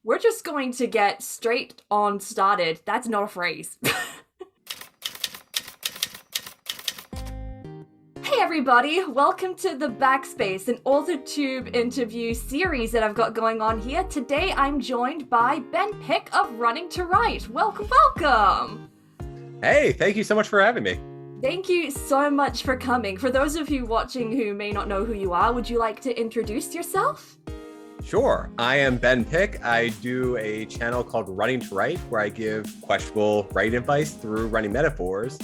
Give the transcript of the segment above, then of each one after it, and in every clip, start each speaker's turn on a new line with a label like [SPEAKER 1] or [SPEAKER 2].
[SPEAKER 1] We're just going to get straight on started. That's not a phrase. Hey everybody, welcome to the Backspace, an AuthorTube interview series that I've got going on here. Today I'm joined by Pick of Running2Write. Welcome, welcome!
[SPEAKER 2] Hey, thank you so much for having me.
[SPEAKER 1] Thank you so much for coming. For those of you watching who may not know who you are, would you like to introduce yourself?
[SPEAKER 2] Sure. I am Ben Pick. I do a channel called Running2Write where I give questionable writing advice through running metaphors.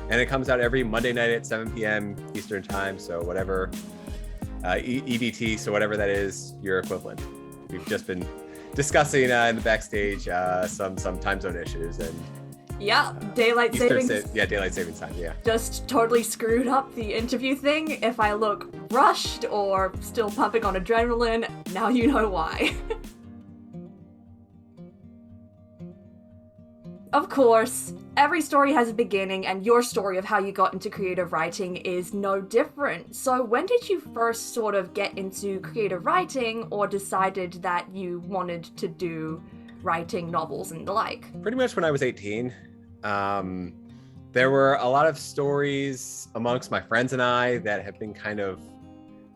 [SPEAKER 2] And it comes out every Monday night at 7 p.m. Eastern time. So whatever, EBT, so whatever that is, your equivalent. We've just been discussing in the backstage some time zone issues and
[SPEAKER 1] yeah, daylight savings.
[SPEAKER 2] Daylight savings time, yeah.
[SPEAKER 1] Just totally screwed up the interview thing. If I look rushed or still pumping on adrenaline, now you know why. Of course, every story has a beginning, and your story of how you got into creative writing is no different. So when did you first sort of get into creative writing, or decided that you wanted to do writing novels and the like?
[SPEAKER 2] Pretty much when I was 18. There were a lot of stories amongst my friends and I that have been kind of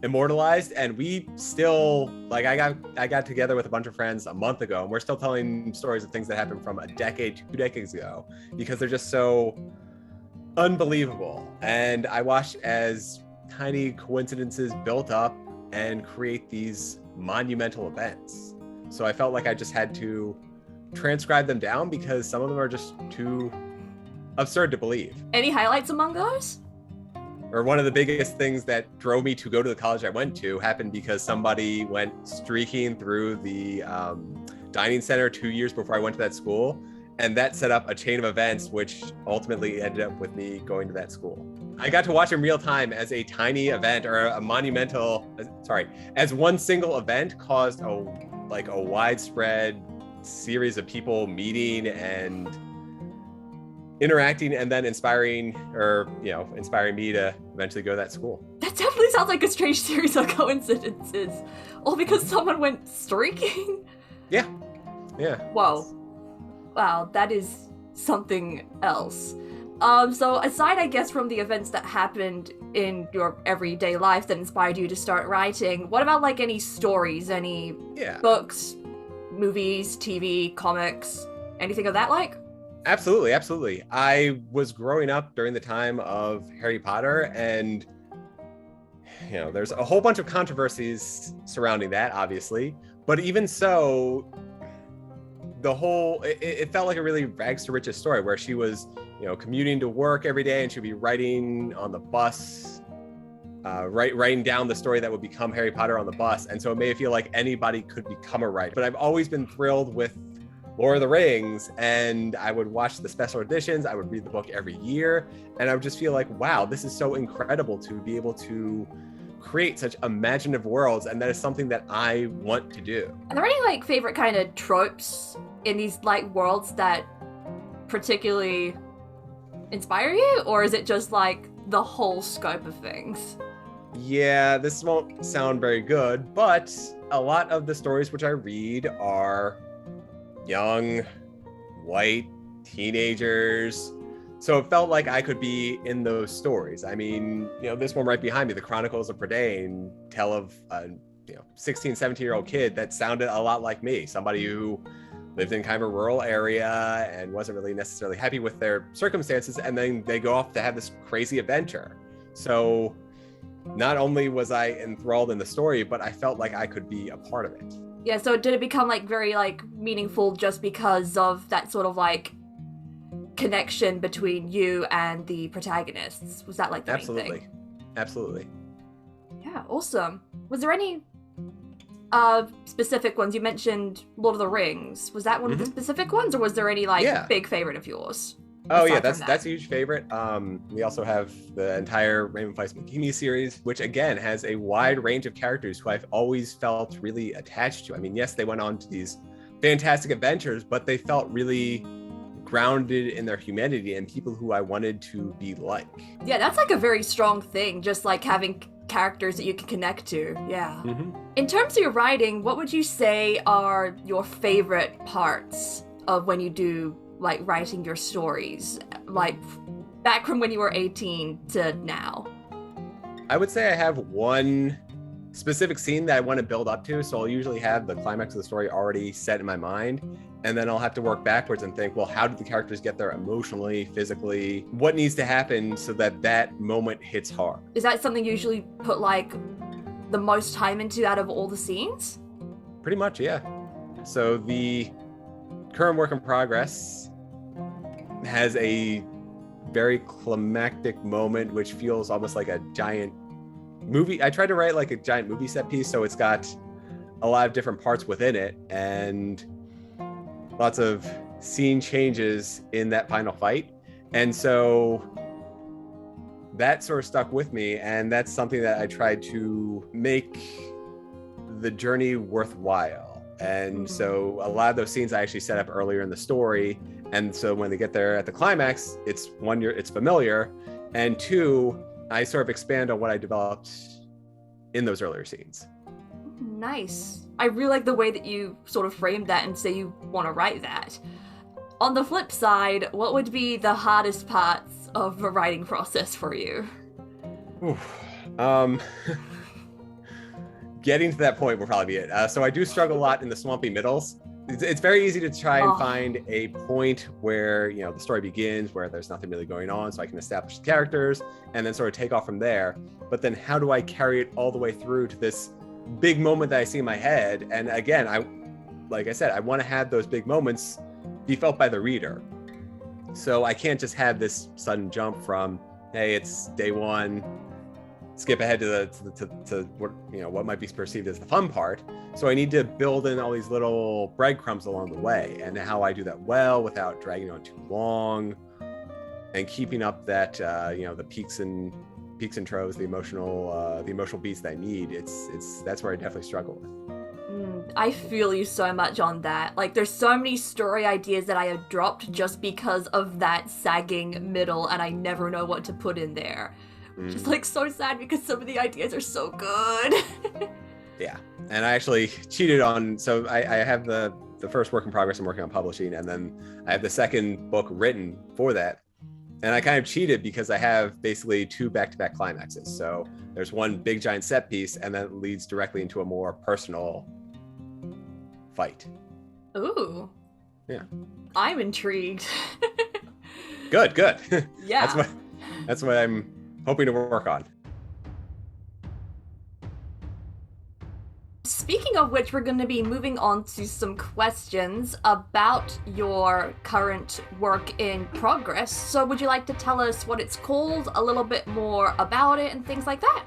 [SPEAKER 2] immortalized, and we still, like, I got together with a bunch of friends a month ago, and we're still telling stories of things that happened from a decade, 2 decades ago, because they're just so unbelievable. And I watched as tiny coincidences built up and create these monumental events. So I felt like I just had to transcribe them down because some of them are just too absurd to believe.
[SPEAKER 1] Any highlights among those?
[SPEAKER 2] Or one of the biggest things that drove me to go to the college I went to happened because somebody went streaking through the dining center 2 years before I went to that school. And that set up a chain of events, which ultimately ended up with me going to that school. I got to watch in real time as a tiny event or as one single event caused a widespread series of people meeting and interacting, and then inspiring me to eventually go to that school.
[SPEAKER 1] That definitely sounds like a strange series of coincidences. All because someone went streaking?
[SPEAKER 2] Yeah.
[SPEAKER 1] Whoa. Wow, that is something else. So aside, I guess, from the events that happened in your everyday life that inspired you to start writing, what about, like, any stories, any books, movies, TV, comics, anything of that like?
[SPEAKER 2] Absolutely. I was growing up during the time of Harry Potter, and there's a whole bunch of controversies surrounding that, obviously. But even so, it felt like a really rags to riches story where she was, commuting to work every day, and she'd be writing on the bus, writing down the story that would become Harry Potter on the bus. And so it made it feel like anybody could become a writer. But I've always been thrilled with Lord of the Rings, and I would watch the special editions. I would read the book every year, and I would just feel like, wow, this is so incredible to be able to create such imaginative worlds, and that is something that I want to do.
[SPEAKER 1] Are there any, like, favorite kind of tropes in these, like, worlds that particularly inspire you, or is it just, like, the whole scope of things?
[SPEAKER 2] Yeah, this won't sound very good, but a lot of the stories which I read are young, white teenagers. So it felt like I could be in those stories. I mean, this one right behind me, The Chronicles of Prydain, tell of a 16, 17-year-old kid that sounded a lot like me, somebody who lived in kind of a rural area and wasn't really necessarily happy with their circumstances, and then they go off to have this crazy adventure. So not only was I enthralled in the story, but I felt like I could be a part of it.
[SPEAKER 1] Yeah, so did it become, like, very, like, meaningful just because of that sort of, like, connection between you and the protagonists? Was that, like, the main thing?
[SPEAKER 2] Absolutely.
[SPEAKER 1] Yeah, awesome. Was there any specific ones? You mentioned Lord of the Rings. Was that one of the specific ones, or was there any, like, big favorite of yours?
[SPEAKER 2] Oh yeah, that's a huge favorite. We also have the entire Raymond Weiss McGee series, which again has a wide range of characters who I've always felt really attached to. I mean, yes, they went on to these fantastic adventures, but they felt really grounded in their humanity and people who I wanted to be like.
[SPEAKER 1] Yeah, that's like a very strong thing, just like having characters that you can connect to. Yeah.
[SPEAKER 2] Mm-hmm.
[SPEAKER 1] In terms of your writing, what would you say are your favorite parts of when you do like writing your stories, like back from when you were 18 to now?
[SPEAKER 2] I would say I have one specific scene that I want to build up to. So I'll usually have the climax of the story already set in my mind. And then I'll have to work backwards and think, well, how did the characters get there emotionally, physically? What needs to happen so that that moment hits hard?
[SPEAKER 1] Is that something you usually put like the most time into out of all the scenes?
[SPEAKER 2] Pretty much, yeah. So the current work in progress has a very climactic moment, which feels almost like a giant movie. I tried to write like a giant movie set piece, so it's got a lot of different parts within it and lots of scene changes in that final fight. And so that sort of stuck with me, and that's something that I tried to make the journey worthwhile. And so a lot of those scenes I actually set up earlier in the story. And so when they get there at the climax, it's one, it's familiar, and two, I sort of expand on what I developed in those earlier scenes.
[SPEAKER 1] Nice. I really like the way that you sort of framed that and say you want to write that. On the flip side, what would be the hardest parts of the writing process for you?
[SPEAKER 2] Getting to that point will probably be it. So I do struggle a lot in the swampy middles. It's very easy to try and find a point where, you know, the story begins, where there's nothing really going on, so I can establish the characters and then sort of take off from there. But then how do I carry it all the way through to this big moment that I see in my head? And again, like I said, I want to have those big moments be felt by the reader. So I can't just have this sudden jump from, hey, it's day one, skip ahead to what, you know, what might be perceived as the fun part. So I need to build in all these little breadcrumbs along the way, and how I do that well without dragging on too long and keeping up that you know, the peaks and troughs, the emotional beats that I need. That's where I definitely struggle with.
[SPEAKER 1] I feel you so much on that. Like, there's so many story ideas that I have dropped just because of that sagging middle, and I never know what to put in there. Which is like so sad because some of the ideas are so good.
[SPEAKER 2] Yeah, and I actually cheated on, so I have the first work in progress I'm working on publishing, and then I have the second book written for that. And I kind of cheated because I have basically two back-to-back climaxes. So there's one big giant set piece, and then it leads directly into a more personal fight.
[SPEAKER 1] Ooh.
[SPEAKER 2] Yeah.
[SPEAKER 1] I'm intrigued.
[SPEAKER 2] Good.
[SPEAKER 1] Yeah.
[SPEAKER 2] That's what I'm hoping to work on.
[SPEAKER 1] Speaking of which, we're going to be moving on to some questions about your current work in progress. So would you like to tell us what it's called, a little bit more about it, and things like that?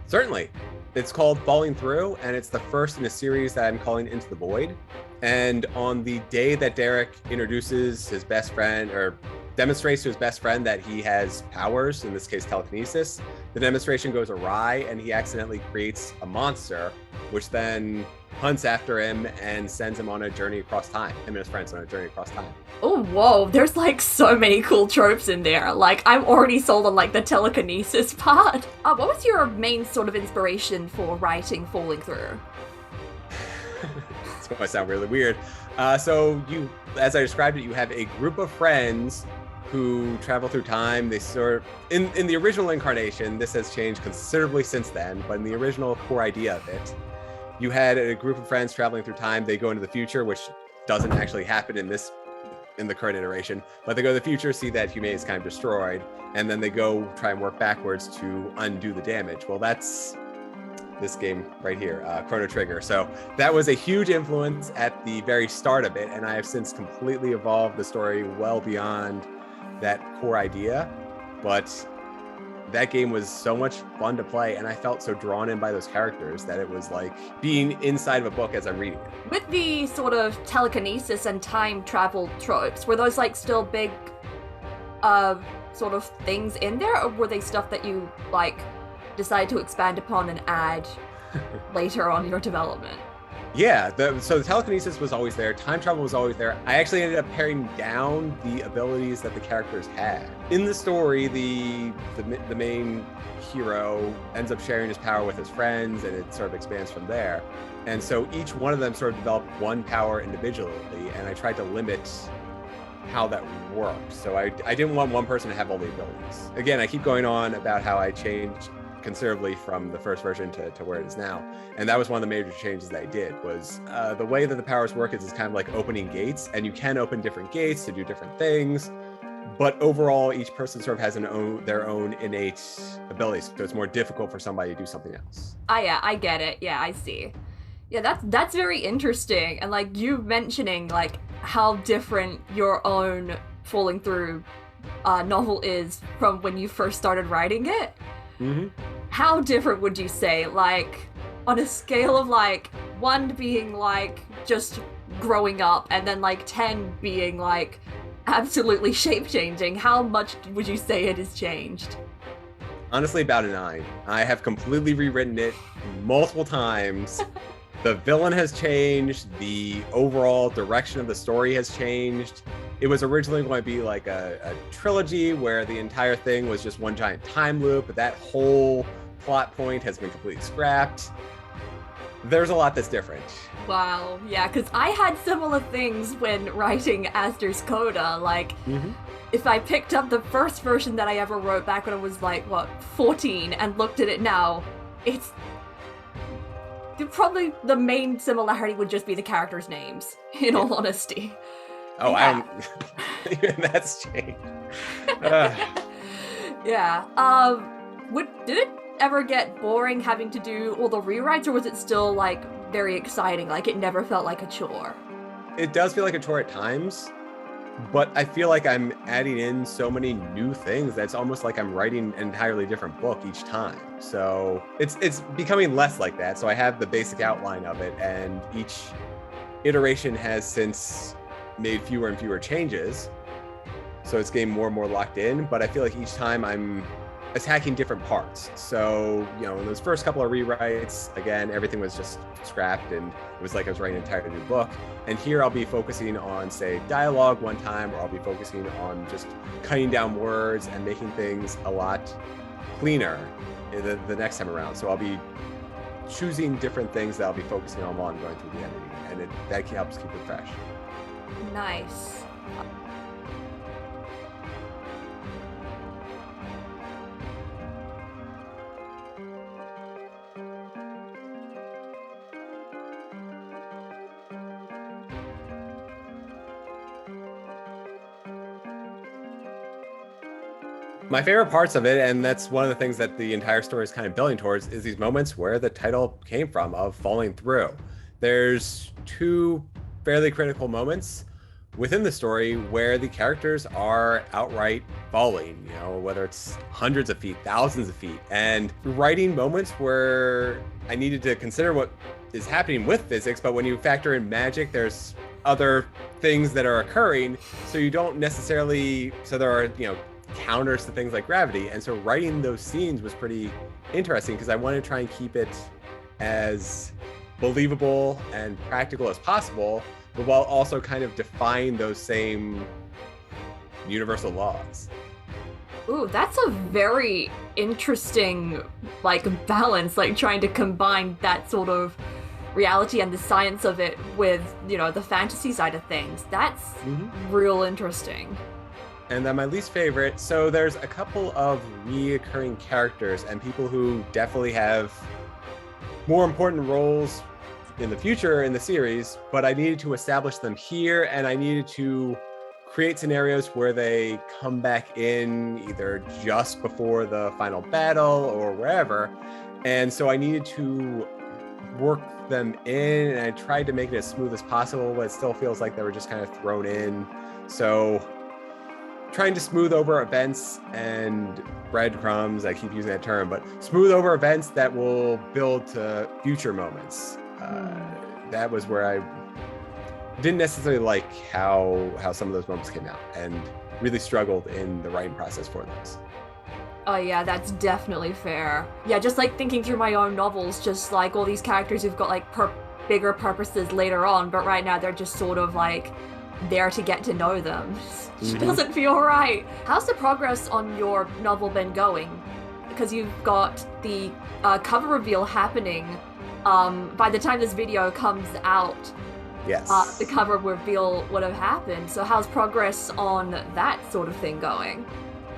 [SPEAKER 2] Certainly. It's called Falling Through, and it's the first in a series that I'm calling Into the Void. And on the day that Derek introduces his best friend, or demonstrates to his best friend that he has powers, in this case telekinesis, the demonstration goes awry and he accidentally creates a monster, which then hunts after him and sends him on a journey across time. Him and his friends on a journey across time.
[SPEAKER 1] Oh, whoa, there's like so many cool tropes in there. Like, I'm already sold on like the telekinesis part. What was your main sort of inspiration for writing Falling Through?
[SPEAKER 2] This might sound really weird. So you, as I described it, you have a group of friends who travel through time. They sort of, in the original incarnation, this has changed considerably since then, but in the original core idea of it, you had a group of friends traveling through time. They go into the future, which doesn't actually happen in the current iteration, but they go to the future, see that humanity is kind of destroyed, and then they go try and work backwards to undo the damage. Well, that's this game right here, Chrono Trigger. So that was a huge influence at the very start of it, and I have since completely evolved the story well beyond that core idea. But that game was so much fun to play, and I felt so drawn in by those characters that it was like being inside of a book as I'm reading it.
[SPEAKER 1] With the sort of telekinesis and time travel tropes, were those like still big sort of things in there, or were they stuff that you like decide to expand upon and add later on in your development?
[SPEAKER 2] Yeah, so the telekinesis was always there. Time travel was always there. I actually ended up paring down the abilities that the characters had. In the story, the main hero ends up sharing his power with his friends, and it sort of expands from there. And so each one of them sort of developed one power individually, and I tried to limit how that worked. So I didn't want one person to have all the abilities. Again, I keep going on about how I changed considerably from the first version to where it is now, and that was one of the major changes that I did. Was the way that the powers work is it's kind of like opening gates, and you can open different gates to do different things, but overall each person sort of has their own innate abilities, so it's more difficult for somebody to do something else.
[SPEAKER 1] Yeah, I get it. Yeah, I see. Yeah, that's very interesting. And like you mentioning like how different your own Falling Through novel is from when you first started writing it.
[SPEAKER 2] Mm-hmm.
[SPEAKER 1] How different would you say, like, on a scale of like 1 being like just growing up and then like 10 being like absolutely shape-changing, how much would you say it has changed?
[SPEAKER 2] Honestly, about a 9. I have completely rewritten it multiple times. The villain has changed. The overall direction of the story has changed. It was originally going to be like a trilogy where the entire thing was just one giant time loop, but that whole plot point has been completely scrapped. There's a lot that's different.
[SPEAKER 1] Wow, yeah, because I had similar things when writing ASTER'S CODA. Like, if I picked up the first version that I ever wrote back when I was like, 14, and looked at it now, it's probably the main similarity would just be the characters' names, in all honesty.
[SPEAKER 2] Oh, yeah. Even that's changed.
[SPEAKER 1] Yeah. Did it ever get boring having to do all the rewrites, or was it still like very exciting? Like it never felt like a chore?
[SPEAKER 2] It does feel like a chore at times, but I feel like I'm adding in so many new things that it's almost like I'm writing an entirely different book each time. So it's becoming less like that. So I have the basic outline of it, and each iteration has since made fewer and fewer changes. So it's getting more and more locked in, but I feel like each time I'm attacking different parts. So, in those first couple of rewrites, again, everything was just scrapped and it was like I was writing an entirely new book. And here I'll be focusing on, say, dialogue one time, or I'll be focusing on just cutting down words and making things a lot cleaner the next time around. So I'll be choosing different things that I'll be focusing on while I'm going through the editing, and that helps keep it fresh.
[SPEAKER 1] Nice.
[SPEAKER 2] My favorite parts of it, and that's one of the things that the entire story is kind of building towards, is these moments where the title came from, of falling through. There's 2 fairly critical moments within the story where the characters are outright falling, whether it's hundreds of feet, thousands of feet, and writing moments where I needed to consider what is happening with physics, but when you factor in magic, there's other things that are occurring, so you don't necessarily, so there are, counters to things like gravity. And so writing those scenes was pretty interesting because I wanted to try and keep it as believable and practical as possible, but while also kind of defying those same universal laws.
[SPEAKER 1] Ooh, that's a very interesting balance, trying to combine that sort of reality and the science of it with, the fantasy side of things. That's real interesting.
[SPEAKER 2] And then my least favorite, so there's a couple of reoccurring characters and people who definitely have more important roles in the future in the series, but I needed to establish them here, and I needed to create scenarios where they come back in either just before the final battle or wherever. And so I needed to work them in, and I tried to make it as smooth as possible, but it still feels like they were just kind of thrown in. So trying to smooth over events and breadcrumbs, I keep using that term, but smooth over events that will build to future moments. That was where I didn't necessarily like how some of those moments came out, and really struggled in the writing process for those.
[SPEAKER 1] Oh yeah, that's definitely fair. Yeah, just thinking through my own novels, just all these characters who've got bigger purposes later on, but right now they're just sort of like there to get to know them. She doesn't feel right. How's the progress on your novel been going? Because you've got the cover reveal happening. By the time this video comes out,
[SPEAKER 2] Yes.
[SPEAKER 1] the cover reveal would have happened. So how's progress on that sort of thing going?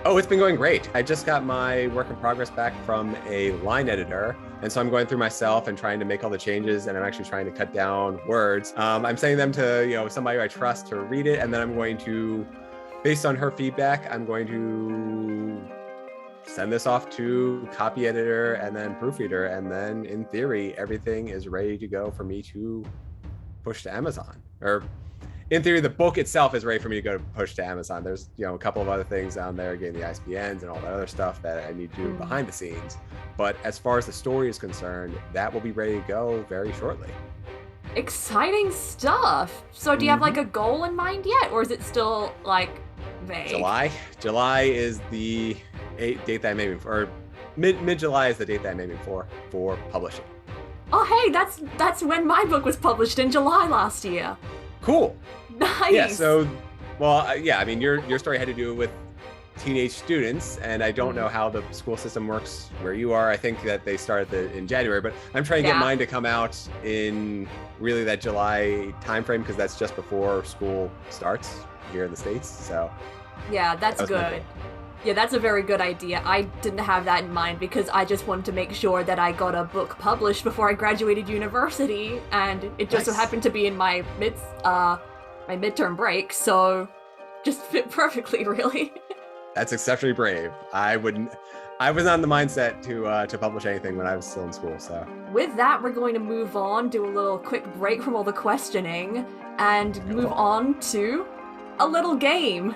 [SPEAKER 2] Oh, it's been going great. I just got my work in progress back from a line editor. And so I'm going through myself and trying to make all the changes, and I'm actually trying to cut down words. I'm sending them to, somebody I trust to read it. And then I'm going to, based on her feedback, I'm going to send this off to copy editor and then proofreader. And then in theory, everything is ready to go for me to push to Amazon. Or in theory, the book itself is ready for me to go to push to Amazon. There's, a couple of other things down there, getting the ISBNs and all that other stuff that I need to do behind the scenes. But as far as the story is concerned, that will be ready to go very shortly.
[SPEAKER 1] Exciting stuff. So do you have like a goal in mind yet, or is it still like vague?
[SPEAKER 2] July is the date that I'm aiming for, or mid-July is the date that I'm aiming for publishing.
[SPEAKER 1] Oh, hey, that's when my book was published in July last year.
[SPEAKER 2] Cool.
[SPEAKER 1] Nice.
[SPEAKER 2] Yeah. So, I mean, your story had to do with teenage students, and I don't know how the school system works where you are. I think that they start in January, but I'm trying to get mine to come out in really that July timeframe, because that's just before school starts here in the States. So
[SPEAKER 1] yeah, that's good. Yeah, that's a very good idea. I didn't have that in mind because I just wanted to make sure that I got a book published before I graduated university, and it just so happened to be in my midterm break, so just fit perfectly, really.
[SPEAKER 2] That's exceptionally brave. I was not in the mindset to publish anything when I was still in school. So
[SPEAKER 1] with that, we're going to move on, do a little quick break from all the questioning, and move on to a little game.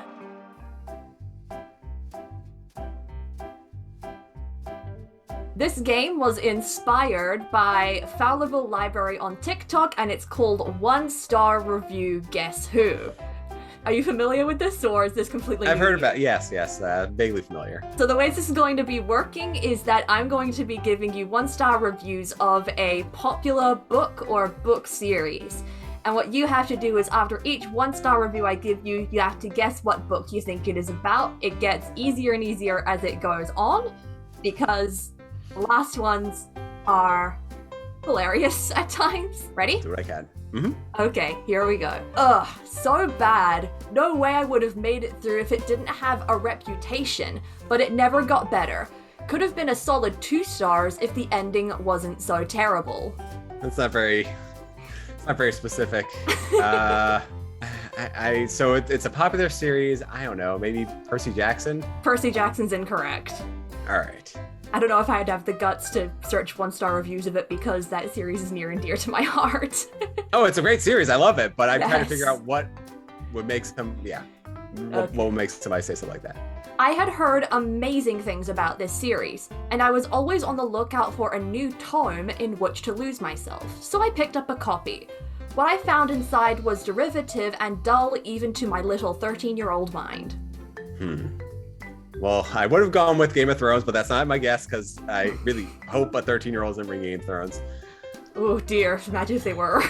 [SPEAKER 1] This game was inspired by Fallible Library on TikTok, and it's called 1-Star Review Guess Who. Are you familiar with this, or is this completely new?
[SPEAKER 2] I've heard about it. Yes, vaguely familiar.
[SPEAKER 1] So the way this is going to be working is that I'm going to be giving you 1-star reviews of a popular book or book series. And what you have to do is after each 1-star review I give you, you have to guess what book you think it is about. It gets easier and easier as it goes on, because last ones are hilarious at times. Ready?
[SPEAKER 2] Do what I can.
[SPEAKER 1] Okay, here we go. Ugh, so bad. No way I would have made it through if it didn't have a reputation, but it never got better. Could have been a solid 2 stars if the ending wasn't so terrible.
[SPEAKER 2] It's not very specific. So it's a popular series. I don't know, maybe Percy Jackson?
[SPEAKER 1] Percy Jackson's incorrect.
[SPEAKER 2] All right.
[SPEAKER 1] I don't know if I'd have the guts to search 1-star reviews of it because that series is near and dear to my heart.
[SPEAKER 2] Oh, it's a great series. I love it, but I'm trying to figure out what would make what would make somebody say something like that.
[SPEAKER 1] I had heard amazing things about this series, and I was always on the lookout for a new tome in which to lose myself, so I picked up a copy. What I found inside was derivative and dull even to my little 13-year-old mind.
[SPEAKER 2] Well, I would have gone with Game of Thrones, but that's not my guess, because I really hope a 13-year-old isn't reading Game of Thrones.
[SPEAKER 1] Oh dear, imagine if they were.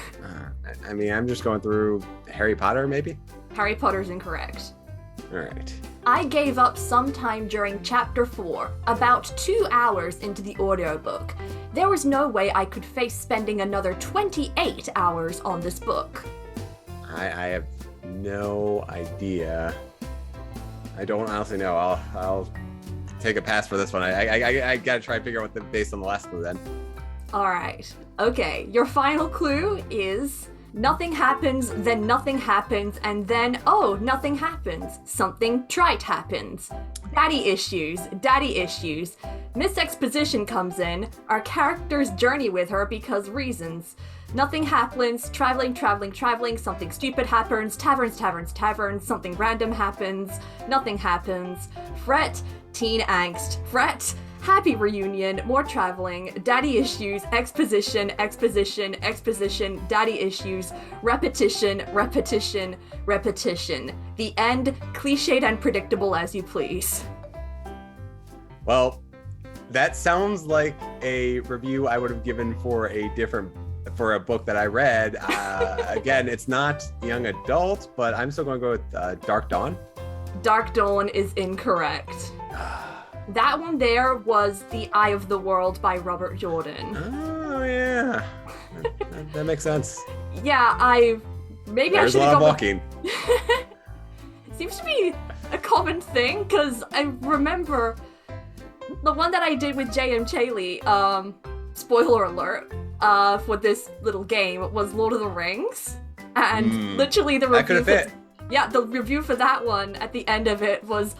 [SPEAKER 2] I mean, I'm just going through Harry Potter, maybe?
[SPEAKER 1] Harry Potter's incorrect.
[SPEAKER 2] All right.
[SPEAKER 1] I gave up sometime during chapter 4, about 2 hours into the audiobook. There was no way I could face spending another 28 hours on this book.
[SPEAKER 2] I have no idea. I don't honestly know. I'll take a pass for this one. I gotta try and figure out based on the last clue then.
[SPEAKER 1] All right. Okay, your final clue is nothing happens, then nothing happens, and then, oh, nothing happens. Something trite happens. Daddy issues. Miss Exposition comes in. Our characters journey with her because reasons. Nothing happens, traveling, something stupid happens, taverns, something random happens, nothing happens, fret, teen angst, fret, happy reunion, more traveling, daddy issues, exposition, daddy issues, repetition. The end, cliched and predictable as you please.
[SPEAKER 2] Well, that sounds like a review I would have given for a different for a book that I read. Again, it's not young adult, but I'm still going to go with Dark Dawn.
[SPEAKER 1] Dark Dawn is incorrect. That one there was The Eye of the World by Robert Jordan.
[SPEAKER 2] Oh, yeah. that makes sense.
[SPEAKER 1] Yeah, maybe
[SPEAKER 2] There's
[SPEAKER 1] I should have
[SPEAKER 2] a lot of walking.
[SPEAKER 1] Seems to be a common thing, because I remember the one that I did with J.M. Chaley, spoiler alert, for this little game was Lord of the Rings. And literally the review the review for that one at the end of it was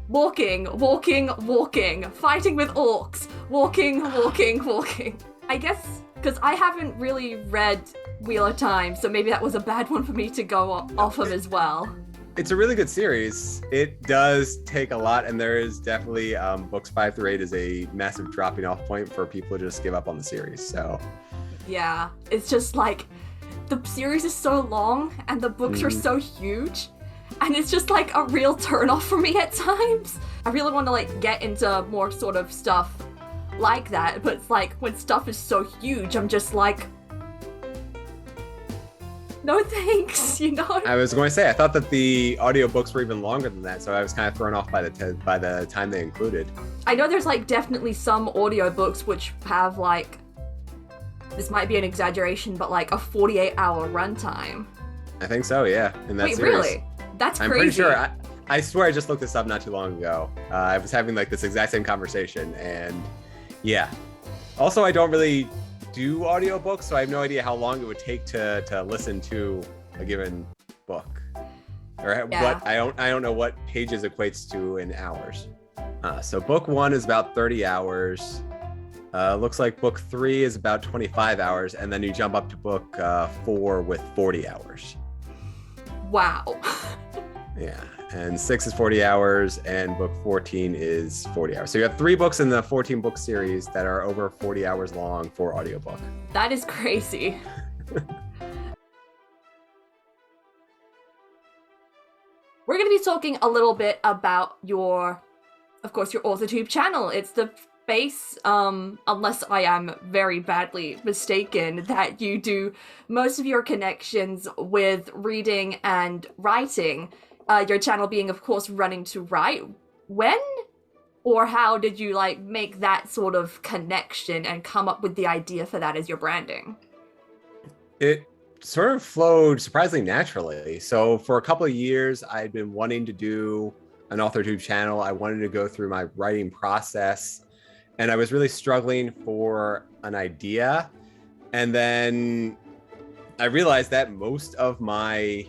[SPEAKER 1] walking, fighting with orcs, walking. I guess because I haven't really read Wheel of Time, so maybe that was a bad one for me to go off of as well.
[SPEAKER 2] It's a really good series. It does take a lot, and there is definitely books 5 through 8 is a massive dropping off point for people to just give up on the series. So
[SPEAKER 1] yeah, it's just like the series is so long and the books are so huge. And it's just like a real turn off for me at times. I really want to like get into more sort of stuff like that, but it's like when stuff is so huge, I'm just like, no thanks, you know?
[SPEAKER 2] I was going to say, I thought that the audiobooks were even longer than that, so I was kind of thrown off by the time they included.
[SPEAKER 1] I know there's like definitely some audiobooks which have like, this might be an exaggeration, but like a 48-hour runtime.
[SPEAKER 2] I think so, yeah. In that
[SPEAKER 1] Wait,
[SPEAKER 2] series.
[SPEAKER 1] really? That's crazy.
[SPEAKER 2] I'm pretty sure. I swear I just looked this up not too long ago. I was having like this exact same conversation, and yeah. Also, I don't really do audiobooks, so I have no idea how long it would take to listen to a given book, or what I don't know what pages equates to in hours. So book 1 is about 30 hours. Looks like book 3 is about 25 hours, and then you jump up to book 4 with 40 hours.
[SPEAKER 1] Wow.
[SPEAKER 2] Yeah, and 6 is 40 hours, and book 14 is 40 hours. So you have 3 books in the 14-book series that are over 40 hours long for audiobook.
[SPEAKER 1] That is crazy. We're going to be talking a little bit about your AuthorTube channel. It's the space, unless I am very badly mistaken, that you do most of your connections with reading and writing. Your channel being, of course, Running2Write. When or how did you like make that sort of connection and come up with the idea for that as your branding?
[SPEAKER 2] It sort of flowed surprisingly naturally. So for a couple of years, I'd been wanting to do an AuthorTube channel. I wanted to go through my writing process, and I was really struggling for an idea. And then I realized that most of my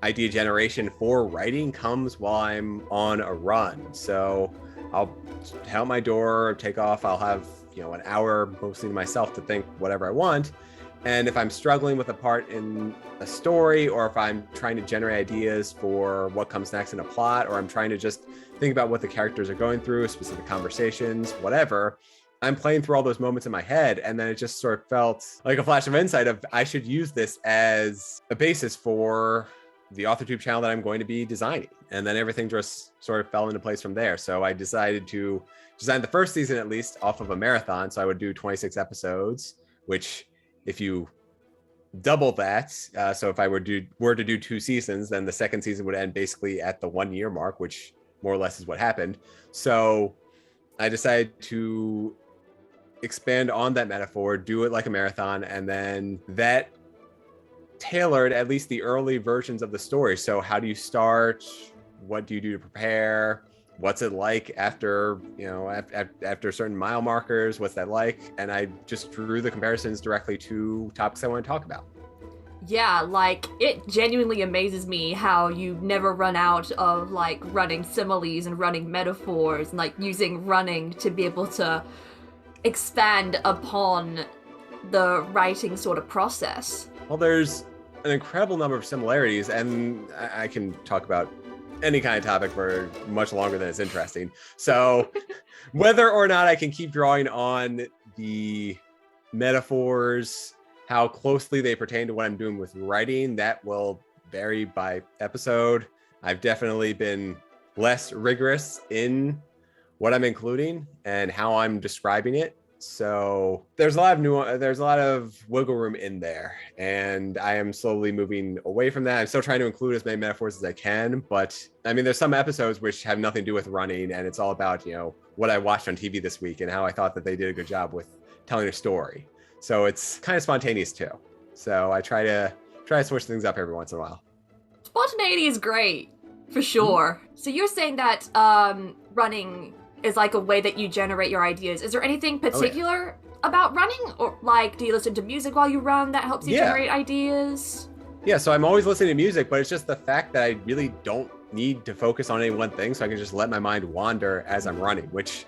[SPEAKER 2] idea generation for writing comes while I'm on a run. So I'll head out my door, take off. I'll have, an hour mostly to myself to think whatever I want. And if I'm struggling with a part in a story, or if I'm trying to generate ideas for what comes next in a plot, or I'm trying to just think about what the characters are going through, specific conversations, whatever, I'm playing through all those moments in my head. And then it just sort of felt like a flash of insight of I should use this as a basis for the AuthorTube channel that I'm going to be designing. And then everything just sort of fell into place from there. So I decided to design the first season, at least, off of a marathon. So I would do 26 episodes, which if you double that, so if I were to do 2 seasons, then the second season would end basically at the 1 year mark, which more or less is what happened. So I decided to expand on that metaphor, do it like a marathon, and then that tailored at least the early versions of the story. So how do you start? What do you do to prepare? What's it like after, after certain mile markers? What's that like? And I just drew the comparisons directly to topics I want to talk about.
[SPEAKER 1] Yeah, like, it genuinely amazes me how you never run out of, like, running similes and running metaphors and, like, using running to be able to expand upon the writing sort of process.
[SPEAKER 2] Well, there's an incredible number of similarities, and I can talk about any kind of topic for much longer than it's interesting. So whether or not I can keep drawing on the metaphors, how closely they pertain to what I'm doing with writing, that will vary by episode. I've definitely been less rigorous in what I'm including and how I'm describing it. So there's a lot of wiggle room in there, and I am slowly moving away from that. I'm still trying to include as many metaphors as I can, but I mean, there's some episodes which have nothing to do with running, and it's all about, what I watched on TV this week and how I thought that they did a good job with telling a story. So it's kind of spontaneous too. So I try to switch things up every once in a while.
[SPEAKER 1] Spontaneity is great, for sure. So you're saying that running is like a way that you generate your ideas. Is there anything particular about running? Or like, do you listen to music while you run that helps you generate ideas?
[SPEAKER 2] Yeah, so I'm always listening to music, but it's just the fact that I really don't need to focus on any one thing, so I can just let my mind wander as I'm running, which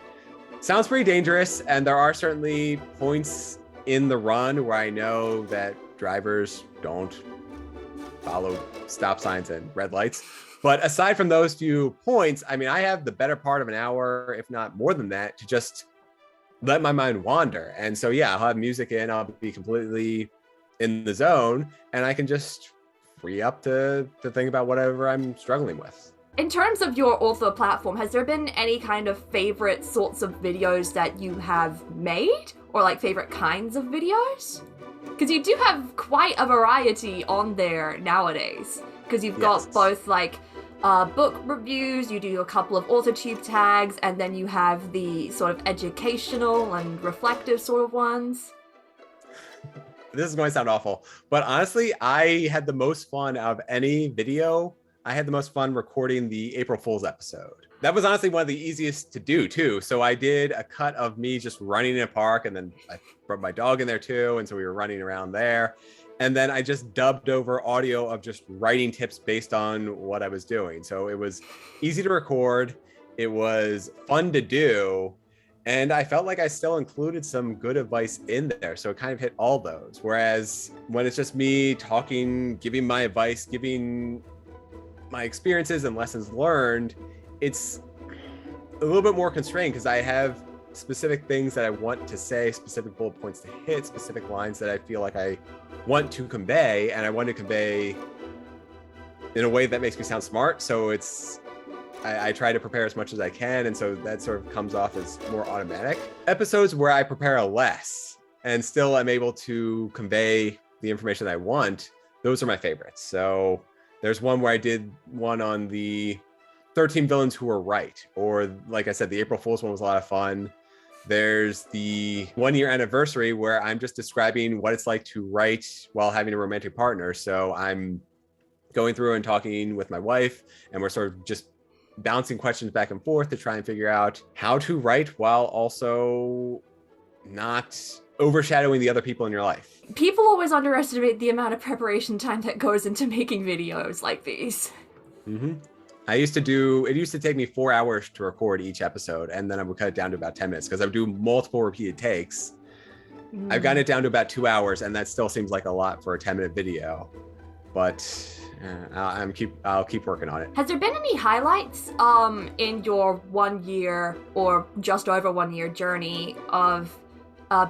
[SPEAKER 2] sounds pretty dangerous. And there are certainly points in the run where I know that drivers don't follow stop signs and red lights. But aside from those few points, I mean, I have the better part of an hour, if not more than that, to just let my mind wander. And so, yeah, I'll have music in, I'll be completely in the zone, and I can just free up to think about whatever I'm struggling with.
[SPEAKER 1] In terms of your author platform, has there been any kind of favorite sorts of videos that you have made? Or like favorite kinds of videos? Because you do have quite a variety on there nowadays. Because you've got both like book reviews, you do a couple of AuthorTube tags, and then you have the sort of educational and reflective sort of ones.
[SPEAKER 2] This is going to sound awful, but honestly, I had the most fun out of any video. I had the most fun recording the April Fool's episode. That was honestly one of the easiest to do too. So I did a cut of me just running in a park, and then I brought my dog in there too. And so we were running around there. And then I just dubbed over audio of just writing tips based on what I was doing. So it was easy to record. It was fun to do. And I felt like I still included some good advice in there. So it kind of hit all those. Whereas when it's just me talking, giving my advice, giving my experiences and lessons learned, it's a little bit more constrained because I have specific things that I want to say, specific bullet points to hit, specific lines that I feel like I want to convey, and I want to convey in a way that makes me sound smart. So I try to prepare as much as I can, and so that sort of comes off as more automatic. Episodes where I prepare less and still I'm able to convey the information that I want, those are my favorites. So there's one where I did one on the 13 villains who were right, or like I said, the April Fool's one was a lot of fun. There's the 1 year anniversary where I'm just describing what it's like to write while having a romantic partner. So I'm going through and talking with my wife, and we're sort of just bouncing questions back and forth to try and figure out how to write while also not overshadowing the other people in your life.
[SPEAKER 1] People always underestimate the amount of preparation time that goes into making videos like these.
[SPEAKER 2] Mm-hmm. It used to take me 4 hours to record each episode, and then I would cut it down to about 10 minutes because I would do multiple repeated takes. I've gotten it down to about 2 hours, and that still seems like a lot for a 10-minute video, but I'll keep working on it.
[SPEAKER 1] Has there been any highlights in your 1 year or just over 1 year journey of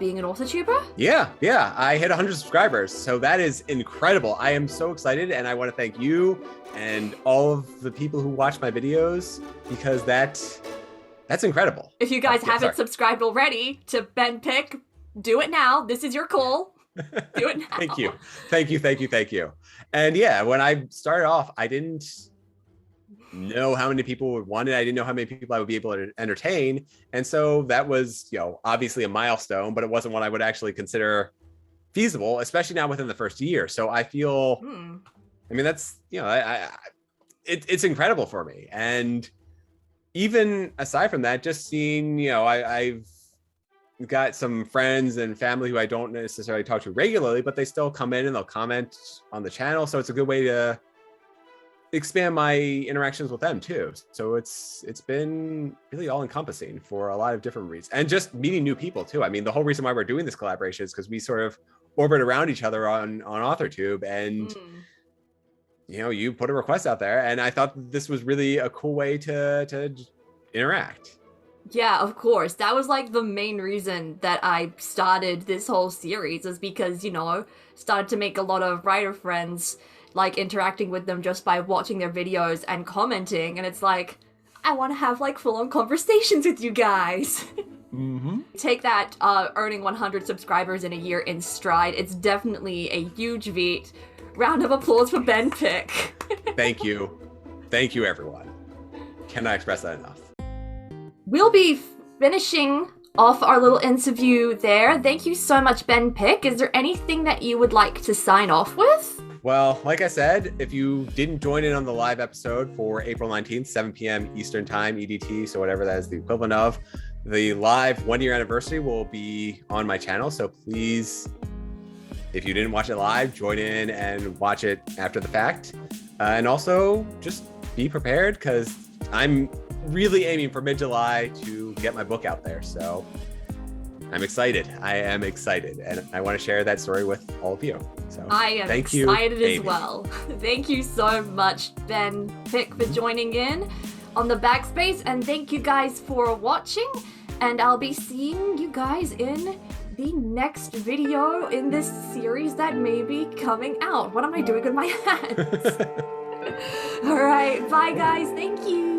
[SPEAKER 1] being an AuthorTuber?
[SPEAKER 2] Yeah, I hit 100 subscribers, so that is incredible. I am so excited, and I want to thank you and all of the people who watch my videos, because that's incredible.
[SPEAKER 1] If you guys haven't subscribed already to Ben Pick, do it now. This is your call. Do it now.
[SPEAKER 2] Thank you. And yeah, when I started off, I didn't know how many people would want it. I didn't know how many people I would be able to entertain. And so that was, obviously a milestone, but it wasn't one I would actually consider feasible, especially now within the first year. So I feel, I mean, that's, it's incredible for me. And even aside from that, just seeing, I've got some friends and family who I don't necessarily talk to regularly, but they still come in and they'll comment on the channel. So it's a good way to expand my interactions with them too. So it's been really all encompassing for a lot of different reasons, and just meeting new people too. I mean, the whole reason why we're doing this collaboration is because we sort of orbit around each other on AuthorTube, and you put a request out there, and I thought this was really a cool way to interact.
[SPEAKER 1] Yeah, of course. That was like the main reason that I started this whole series, is because, started to make a lot of writer friends, like interacting with them just by watching their videos and commenting. And it's like, I want to have like full-on conversations with you guys.
[SPEAKER 2] Mm-hmm.
[SPEAKER 1] Take that earning 100 subscribers in a year in stride. It's definitely a huge feat. Round of applause for Ben Pick.
[SPEAKER 2] Thank you. Thank you, everyone. Cannot express that enough.
[SPEAKER 1] We'll be finishing off our little interview there. Thank you so much, Ben Pick. Is there anything that you would like to sign off with?
[SPEAKER 2] Well, like I said, if you didn't join in on the live episode for April 19th, 7 p.m. Eastern Time, EDT, so whatever that is the equivalent of, the live 1-year anniversary will be on my channel. So please, if you didn't watch it live, join in and watch it after the fact. And also just be prepared, because I'm really aiming for mid-July to get my book out there. So I'm excited. I am excited. And I want to share that story with all of you. So
[SPEAKER 1] I am
[SPEAKER 2] thank
[SPEAKER 1] excited
[SPEAKER 2] you,
[SPEAKER 1] as
[SPEAKER 2] Amy.
[SPEAKER 1] well. Thank you so much, Ben Pick, for joining in on the Backspace. And thank you guys for watching. And I'll be seeing you guys in the next video in this series that may be coming out. What am I doing with my hands? All right. Bye, guys. Thank you.